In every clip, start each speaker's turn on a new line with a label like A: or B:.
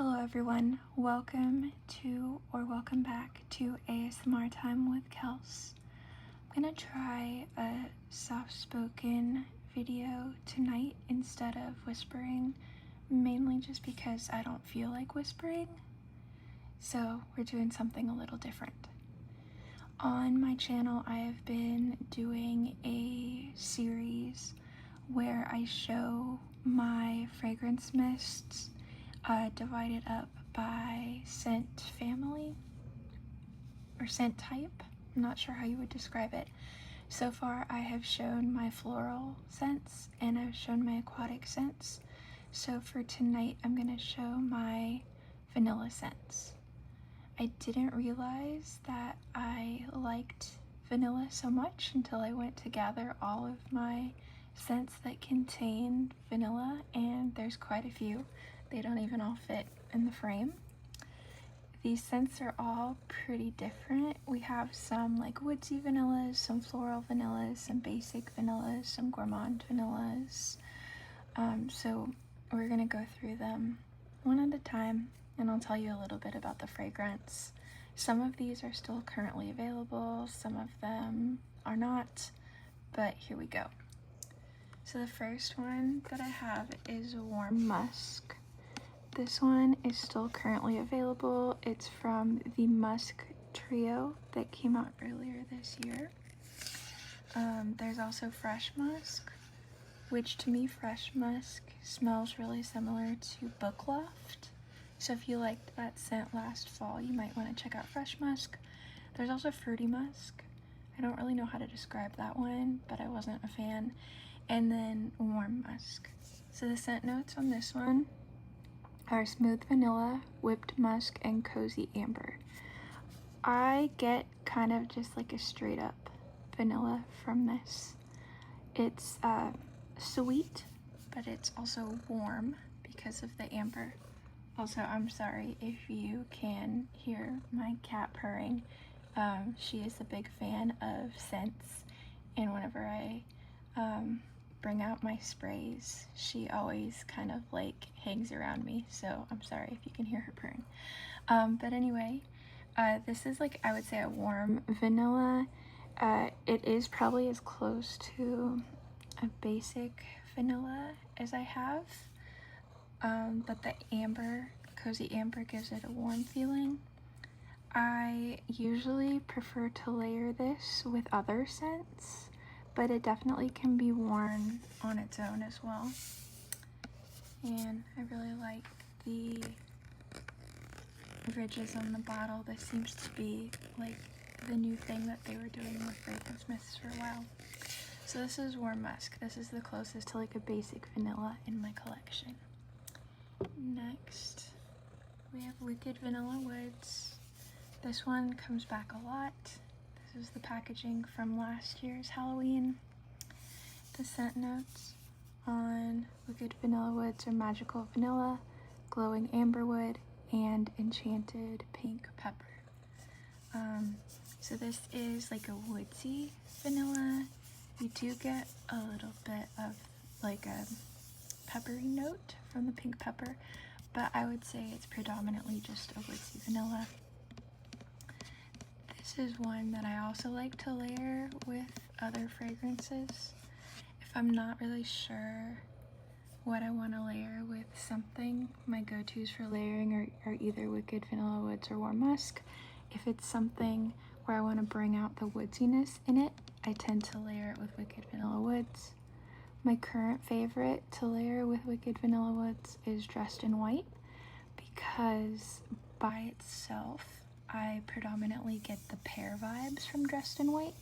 A: Hello everyone, welcome back to ASMR Time with Kels. I'm gonna try a soft-spoken video tonight instead of whispering, mainly just because I don't feel like whispering, so we're doing something a little different. On my channel, I have been doing a series where I show my fragrance mists divided up by scent family or scent type. I'm not sure how you would describe it. So far I have shown my floral scents and I've shown my aquatic scents. So for tonight I'm going to show my vanilla scents. I didn't realize that I liked vanilla so much until I went to gather all of my scents that contain vanilla, and there's quite a few. They don't even all fit in the frame. These scents are all pretty different. We have some like woodsy vanillas, some floral vanillas, some basic vanillas, some gourmand vanillas. So we're gonna go through them one at a time and I'll tell you a little bit about the fragrance. Some of these are still currently available, some of them are not, but here we go. So the first one that I have is Warm Musk. This one is still currently available. It's from the Musk Trio that came out earlier this year. There's also Fresh Musk, which to me Fresh Musk smells really similar to Book Loft. So if you liked that scent last fall, you might want to check out Fresh Musk. There's also Fruity Musk. I don't really know how to describe that one, but I wasn't a fan. And then Warm Musk. So the scent notes on this one are smooth vanilla, whipped musk, and cozy amber. I get kind of just like a straight up vanilla from this. It's sweet, but it's also warm because of the amber. Also, I'm sorry if you can hear my cat purring. She is a big fan of scents, and whenever I bring out my sprays, she always kind of like hangs around me, so I'm sorry if you can hear her purring. But anyway, this is like, I would say, a warm vanilla. It is probably as close to a basic vanilla as I have, but the amber, cozy amber, gives it a warm feeling. I usually prefer to layer this with other scents, but it definitely can be worn on its own as well. And I really like the ridges on the bottle. This seems to be like the new thing that they were doing with fragrance mists for a while. So this is Warm Musk. This is the closest to like a basic vanilla in my collection. Next, we have Wicked Vanilla Woods. This one comes back a lot. This is the packaging from last year's Halloween. The scent notes on Wicked Vanilla Woods are magical vanilla, glowing amberwood, and enchanted pink pepper. So this is like a woodsy vanilla. You do get a little bit of like a peppery note from the pink pepper, but I would say it's predominantly just a woodsy vanilla. This is one that I also like to layer with other fragrances. If I'm not really sure what I want to layer with something, my go-tos for layering are either Wicked Vanilla Woods or Warm Musk. If it's something where I want to bring out the woodsiness in it, I tend to layer it with Wicked Vanilla Woods. My current favorite to layer with Wicked Vanilla Woods is Dressed in White, because by itself I predominantly get the pear vibes from Dressed in White,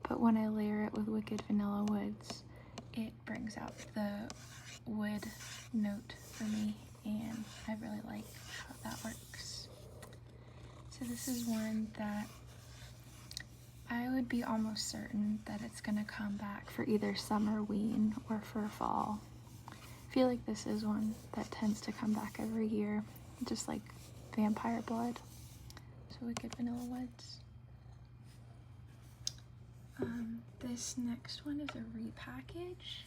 A: but when I layer it with Wicked Vanilla Woods, it brings out the wood note for me, and I really like how that works. So this is one that I would be almost certain that it's gonna come back for either Summerween or for fall. I feel like this is one that tends to come back every year, just like Vampire Blood. So Wicked Vanilla Woods. This next one is a repackage.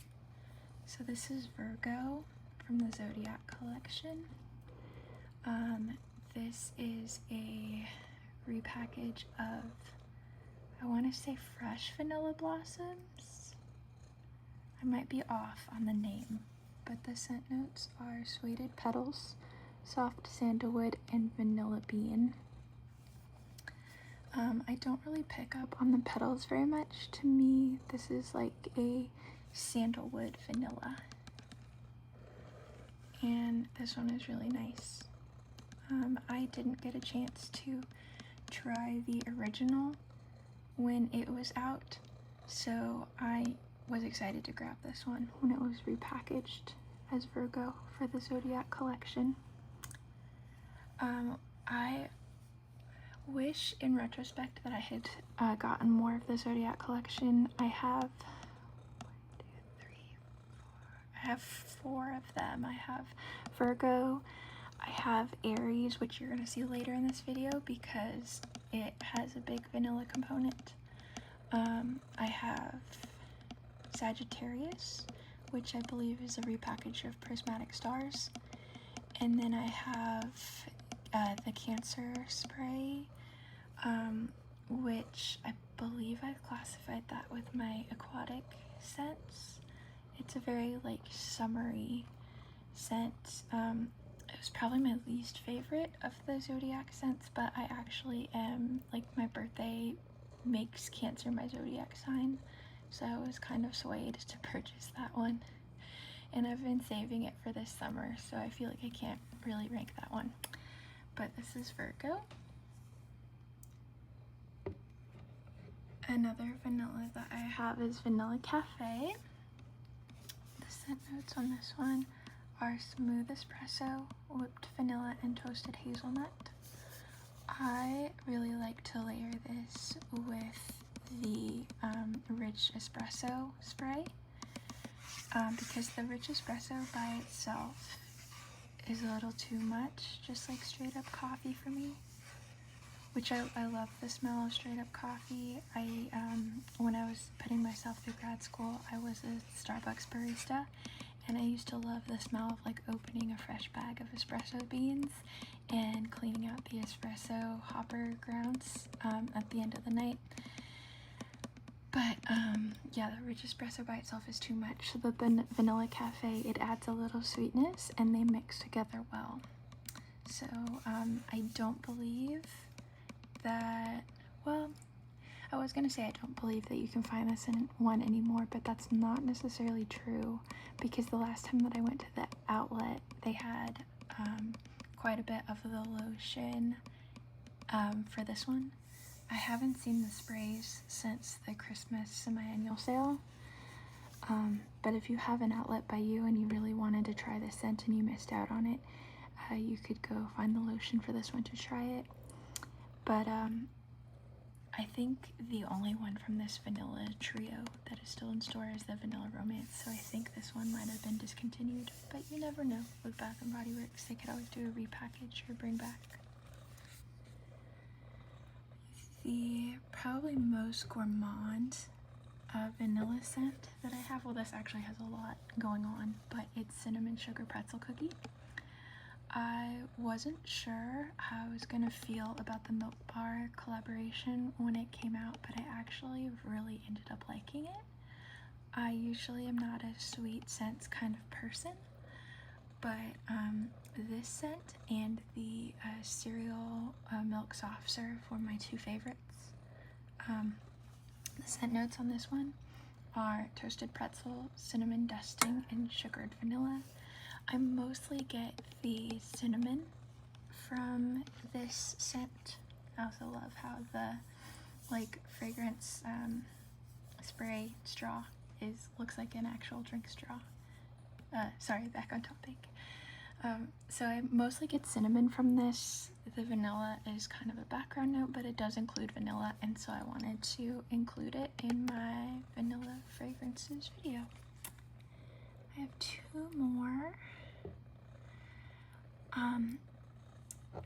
A: So this is Virgo from the Zodiac collection. This is a repackage of, I want to say, Fresh Vanilla Blossoms. I might be off on the name, but the scent notes are suede petals, soft sandalwood, and vanilla bean. I don't really pick up on the petals very much. To me, this is like a sandalwood vanilla. And this one is really nice. I didn't get a chance to try the original when it was out, so I was excited to grab this one when it was repackaged as Virgo for the Zodiac collection. I wish in retrospect that I had gotten more of the Zodiac collection. I have 4 of them. I have Virgo, I have Aries, which you're going to see later in this video because it has a big vanilla component. I have Sagittarius, which I believe is a repackage of Prismatic Stars. And then I have the Cancer spray, which I believe I've classified that with my aquatic scents. It's a very like summery scent. It was probably my least favorite of the Zodiac scents, but I actually am, like, my birthday makes Cancer my Zodiac sign, so I was kind of swayed to purchase that one. And I've been saving it for this summer, so I feel like I can't really rank that one. But this is Virgo. Another vanilla that I have is Vanilla Cafe. The scent notes on this one are smooth espresso, whipped vanilla, and toasted hazelnut. I really like to layer this with the rich espresso spray because the rich espresso by itself is a little too much, just like straight up coffee for me, which I love the smell of straight up coffee. When I was putting myself through grad school, I was a Starbucks barista, and I used to love the smell of like opening a fresh bag of espresso beans and cleaning out the espresso hopper grounds at the end of the night. But yeah, the rich espresso by itself is too much. So the Vanilla Cafe, it adds a little sweetness and they mix together well. So I don't believe that, well, I was gonna say I don't believe that you can find this in one anymore, but that's not necessarily true because the last time that I went to the outlet, they had quite a bit of the lotion for this one. I haven't seen the sprays since the Christmas semi-annual sale, but if you have an outlet by you and you really wanted to try this scent and you missed out on it, you could go find the lotion for this one to try it. But I think the only one from this vanilla trio that is still in store is the Vanilla Romance, so I think this one might have been discontinued, but you never know. With Bath & Body Works, they could always do a repackage or bring back. The probably most gourmand vanilla scent that I have, well, this actually has a lot going on, but it's Cinnamon Sugar Pretzel Cookie. I wasn't sure how I was gonna feel about the Milk Bar collaboration when it came out, but I actually really ended up liking it. I usually am not a sweet scents kind of person, but this scent and the cereal milk soft serve were my two favorites. The scent notes on this one are toasted pretzel, cinnamon dusting, and sugared vanilla. I mostly get the cinnamon from this scent. I also love how the like fragrance spray straw looks like an actual drink straw. Sorry, back on topic. So I mostly get cinnamon from this. The vanilla is kind of a background note, but it does include vanilla, and so I wanted to include it in my vanilla fragrances video. I have two more.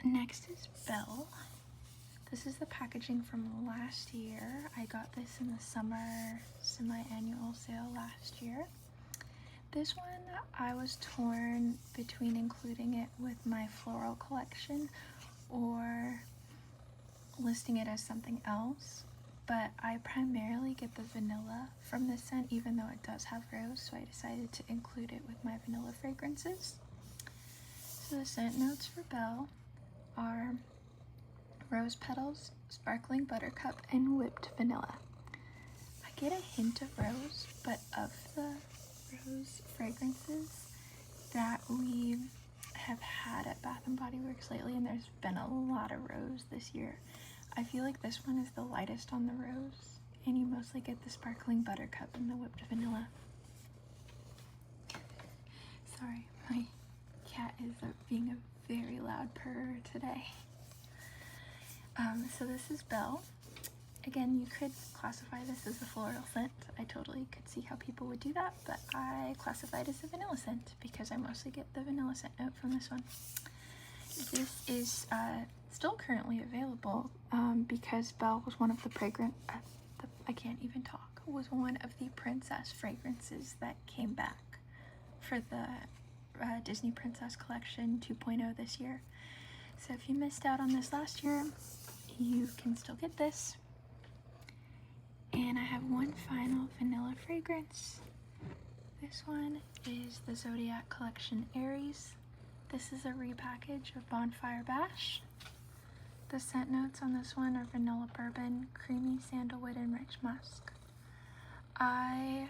A: Next is Belle. This is the packaging from last year. I got this in the summer semi-annual sale last year. This one I was torn between including it with my floral collection or listing it as something else, but I primarily get the vanilla from this scent, even though it does have rose, so I decided to include it with my vanilla fragrances. So the scent notes for Belle are rose petals, sparkling buttercup, and whipped vanilla. I get a hint of rose, but of the rose fragrances that we have had at Bath & Body Works lately, and there's been a lot of rose this year, I feel like this one is the lightest on the rose, and you mostly get the sparkling buttercup and the whipped vanilla. Sorry, my cat is being a very loud purr today. So this is Belle. Again, you could classify this as a floral scent. I totally could see how people would do that, but I classify it as a vanilla scent because I mostly get the vanilla scent note from this one. This is still currently available because Belle was one of the was one of the princess fragrances that came back for the Disney Princess Collection 2.0 this year. So if you missed out on this last year, you can still get this. And I have one final vanilla fragrance. This one is the Zodiac Collection Aries. This is a repackage of Bonfire Bash. The scent notes on this one are vanilla bourbon, creamy sandalwood, and rich musk. I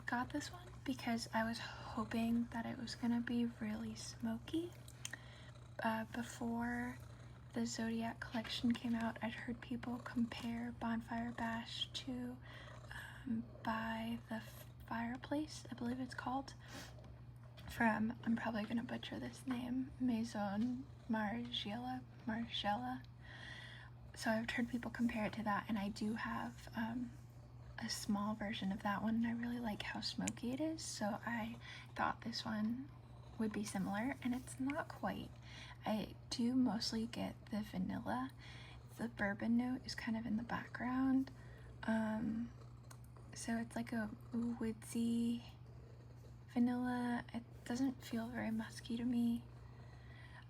A: got this one because I was hoping that it was gonna be really smoky. Before the Zodiac Collection came out, I'd heard people compare Bonfire Bash to By the Fireplace, I believe it's called, from, I'm probably gonna butcher this name, Maison Margiela. So I've heard people compare it to that, and I do have a small version of that one, and I really like how smoky it is, so I thought this one would be similar, and it's not quite. I do mostly get the vanilla. The bourbon note is kind of in the background, so it's like a woodsy vanilla. It doesn't feel very musky to me,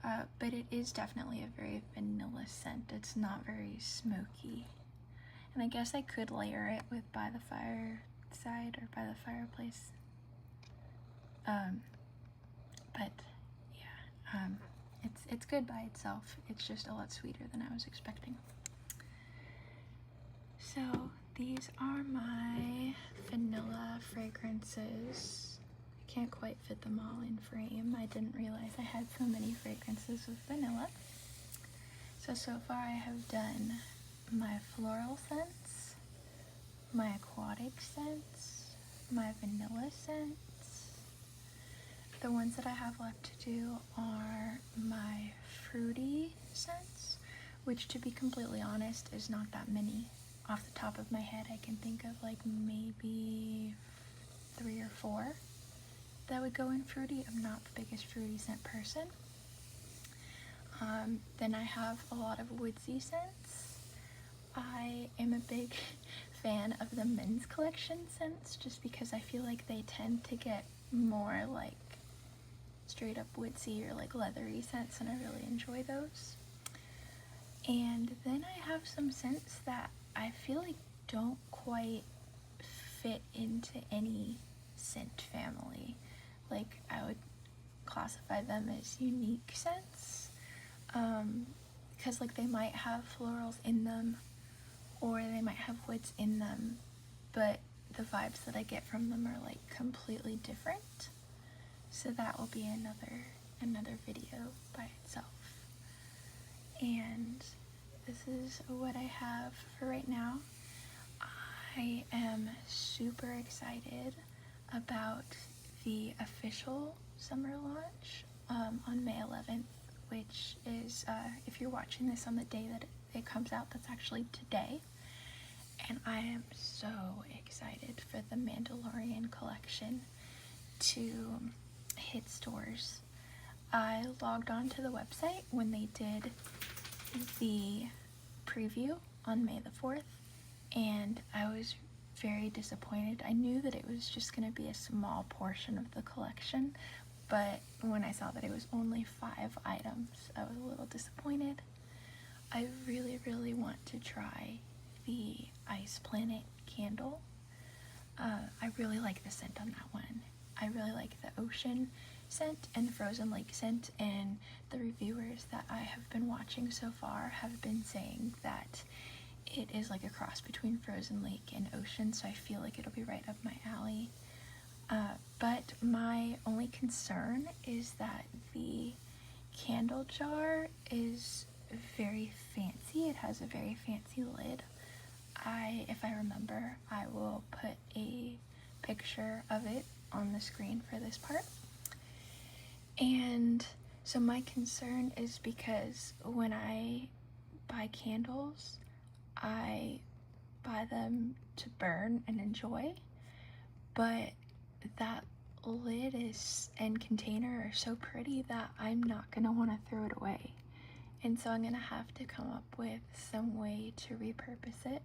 A: but it is definitely a very vanilla scent. It's not very smoky, and I guess I could layer it with By the Fireside or By the Fireplace, but yeah, it's good by itself. It's just a lot sweeter than I was expecting. So these are my vanilla fragrances. I can't quite fit them all in frame. I didn't realize I had so many fragrances with vanilla. So far I have done my floral scents, my aquatic scents, my vanilla scents. The ones that I have left to do are my fruity scents, which, to be completely honest, is not that many. Off the top of my head, I can think of like maybe 3 or 4 that would go in fruity. I'm not the biggest fruity scent person. Then I have a lot of woodsy scents. I am a big fan of the men's collection scents just because I feel like they tend to get more like straight up woodsy or like leathery scents, and I really enjoy those. And then I have some scents that I feel like don't quite fit into any scent family. Like, I would classify them as unique scents, because like they might have florals in them or they might have woods in them, but the vibes that I get from them are like completely different. So that will be another video by itself. And this is what I have for right now. I am super excited about the official summer launch on May 11th, which is, if you're watching this on the day that it comes out, that's actually today. And I am so excited for the Mandalorian collection to hit stores. I logged on to the website when they did the preview on May the 4th, and I was very disappointed. I knew that it was just going to be a small portion of the collection, but when I saw that it was only 5 items, I was a little disappointed. I really, really want to try the Ice Planet candle. I really like the scent on that one. I really like the ocean scent and the frozen lake scent, and the reviewers that I have been watching so far have been saying that it is like a cross between frozen lake and ocean, so I feel like it'll be right up my alley. But my only concern is that the candle jar is very fancy. It has a very fancy lid. If I remember, I will put a picture of it on the screen for this part. And so my concern is because when I buy candles, I buy them to burn and enjoy, but that lid and container are so pretty that I'm not gonna want to throw it away. And so I'm gonna have to come up with some way to repurpose it,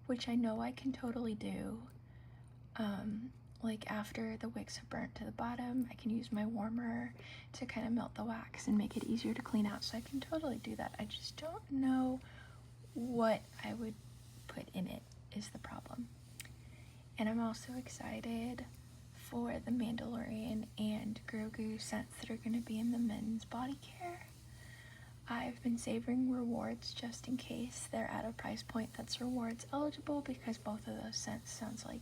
A: which I know I can totally do. Like after the wicks have burnt to the bottom, I can use my warmer to kind of melt the wax and make it easier to clean out, so I can totally do that. I just don't know what I would put in it is the problem. And I'm also excited for the Mandalorian and Grogu scents that are going to be in the men's body care. I've been saving rewards just in case they're at a price point that's rewards eligible, because both of those scents sound like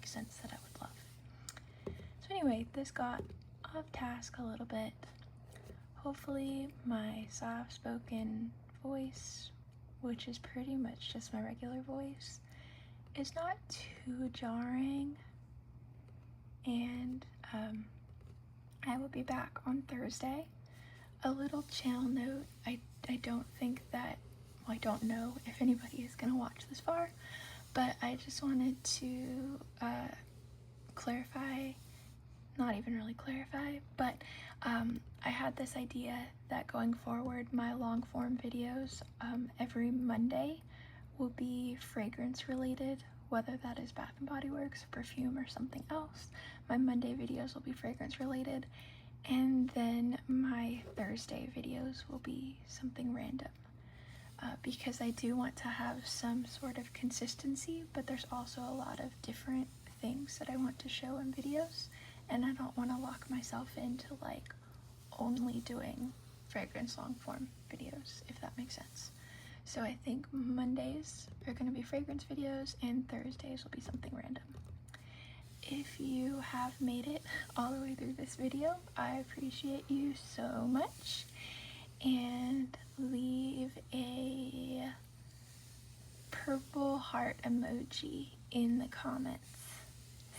A: scents that I would love. So anyway, this got off task a little bit. Hopefully my soft-spoken voice, which is pretty much just my regular voice, is not too jarring. And I will be back on Thursday. A little channel note, I don't think that, well, I don't know if anybody is going to watch this far, but I just wanted to clarify, not even really clarify, but I had this idea that going forward, my long form videos every Monday will be fragrance related, whether that is Bath & Body Works, perfume, or something else. My Monday videos will be fragrance related, and then my Thursday videos will be something random. Because I do want to have some sort of consistency, but there's also a lot of different things that I want to show in videos, and I don't want to lock myself into like only doing fragrance long form videos, if that makes sense. So I think Mondays are going to be fragrance videos and Thursdays will be something random. If you have made it all the way through this video, I appreciate you so much, and leave a purple heart emoji in the comments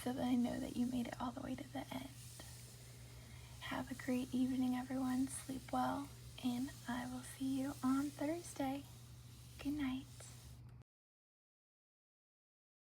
A: so that I know that you made it all the way to the end. Have a great evening, everyone. Sleep well, and